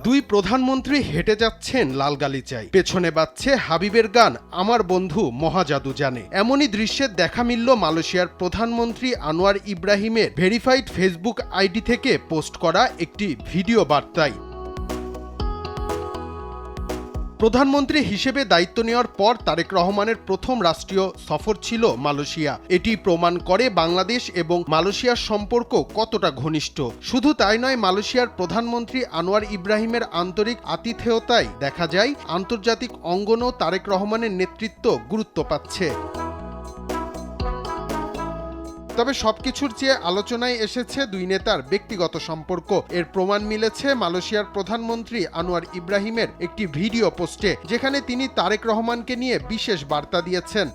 দুই প্রধানমন্ত্রী হেঁটে যাচ্ছেন লাল গালিচায়, পেছনে বাজছে হাবিবের গান আমার বন্ধু মহাজাদু জানে। এমনই দৃশ্যের দেখা মিলল মালয়েশিয়ার প্রধানমন্ত্রী আনোয়ার ইব্রাহিমের ভেরিফাইড ফেসবুক আইডি থেকে পোস্ট করা একটি ভিডিও বার্তায়। প্রধানমন্ত্রী হিসেবে দায়িত্ব নেওয়ার পর তারেক রহমানের প্রথম রাষ্ট্রীয় সফর ছিল মালয়েশিয়া। এটি প্রমাণ করে বাংলাদেশ এবং মালয়েশিয়ার সম্পর্ক কতটা ঘনিষ্ঠ। শুধু তাই নয়, মালয়েশিয়ার প্রধানমন্ত্রী আনোয়ার ইব্রাহিমের আন্তরিক আতিথেয়তায় দেখা যায় আন্তর্জাতিক অঙ্গনেও তারেক রহমানের নেতৃত্ব গুরুত্ব পাচ্ছে। তবে সবকিছুর চেয়ে আলোচনায় এসেছে দুই নেতার ব্যক্তিগত সম্পর্ক। এর প্রমাণ মিলেছে মালয়েশিয়ার প্রধানমন্ত্রী আনোয়ার ইব্রাহিমের একটি ভিডিও পোস্টে, যেখানে তিনি তারেক রহমানকে নিয়ে বিশেষ বার্তা দিয়েছেন।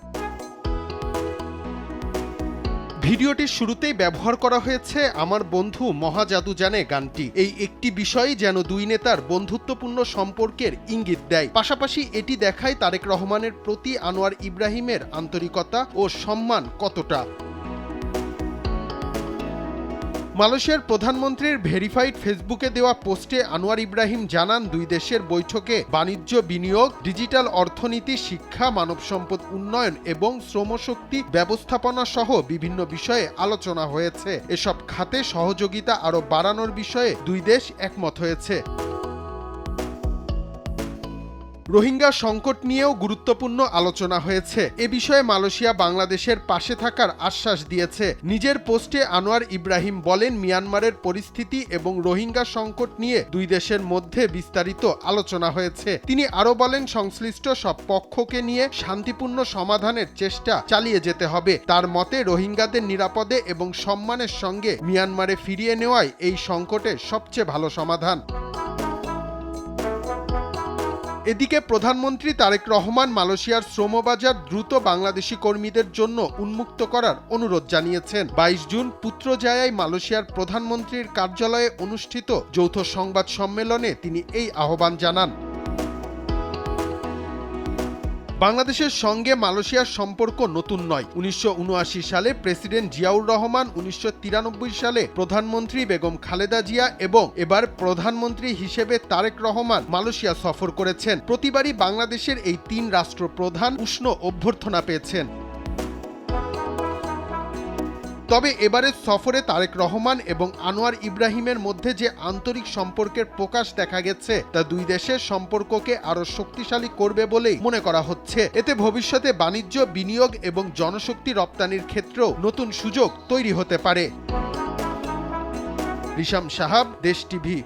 ভিডিওটির শুরুতেই ব্যবহার করা হয়েছে আমার বন্ধু মহাজাদু জানে গানটি। এই একটি বিষয়ই যেন দুই নেতার বন্ধুত্বপূর্ণ সম্পর্কের ইঙ্গিত দেয়। পাশাপাশি এটি দেখায় তারেক রহমানের প্রতি আনোয়ার ইব্রাহিমের আন্তরিকতা ও সম্মান কতটা। মালয়েশিয়ার প্রধানমন্ত্রীর ভেরিফাইড ফেসবুকে দেওয়া পোস্টে আনোয়ার ইব্রাহিম জানান, দুই দেশের বৈঠকে বাণিজ্য, বিনিয়োগ, ডিজিটাল অর্থনীতি, শিক্ষা, মানব সম্পদ উন্নয়ন এবং শ্রমশক্তি ব্যবস্থাপনা সহ বিভিন্ন বিষয়ে আলোচনা হয়েছে। এসব খাতে সহযোগিতা আরও বাড়ানোর বিষয়ে দুই দেশ একমত হয়েছে। রোহিঙ্গা সংকট নিয়েও গুরুত্বপূর্ণ আলোচনা হয়েছে। এ বিষয়ে মালয়েশিয়া বাংলাদেশের পাশে থাকার আশ্বাস দিয়েছে। নিজের পোস্টে আনোয়ার ইব্রাহিম বলেন, মিয়ানমারের পরিস্থিতি এবং রোহিঙ্গা সংকট নিয়ে দুই দেশের মধ্যে বিস্তারিত আলোচনা হয়েছে। তিনি আরও বলেন, সংশ্লিষ্ট সব পক্ষকে নিয়ে শান্তিপূর্ণ সমাধানের চেষ্টা চালিয়ে যেতে হবে। তার মতে, রোহিঙ্গাদের নিরাপদে এবং সম্মানের সঙ্গে মিয়ানমারে ফিরিয়ে নেওয়াই এই সংকটের সবচেয়ে ভালো সমাধান। এদিকে প্রধানমন্ত্রী তারেক রহমান মালয়েশিয়ার শ্রমবাজার দ্রুত বাংলাদেশি কর্মীদের জন্য উন্মুক্ত করার অনুরোধ জানিয়েছেন। ২২ জুন পুত্রজায়ায় মালয়েশিয়ার প্রধানমন্ত্রীর কার্যালয়ে অনুষ্ঠিত যৌথ সংবাদ সম্মেলনে তিনি এই আহ্বান জানান। বাংলাদেশের সঙ্গে মালয়েশিয়ার সম্পর্ক নতুন নয়। ১৯৭৯ সালে প্রেসিডেন্ট জিয়াউর রহমান, ১৯৯৩ সালে প্রধানমন্ত্রী বেগম খালেদা জিয়া এবং এবার প্রধানমন্ত্রী হিসেবে তারেক রহমান মালয়েশিয়া সফর করেছেন। প্রতিবারই বাংলাদেশের এই তিন রাষ্ট্রপ্রধান উষ্ণ অভ্যর্থনা পেয়েছেন। তবে এবারের সফরে তারেক রহমান এবং আনোয়ার ইব্রাহিমের মধ্যে যে আন্তরিক সম্পর্কের প্রকাশ দেখা গেছে, তা দুই দেশের সম্পর্ককে আরও শক্তিশালী করবে বলেই মনে করা হচ্ছে। এতে ভবিষ্যতে বাণিজ্য, বিনিয়োগ এবং জনশক্তি রপ্তানির ক্ষেত্রেও নতুন সুযোগ তৈরি হতে পারে। রিশাম সাহাব, দেশ টিভি।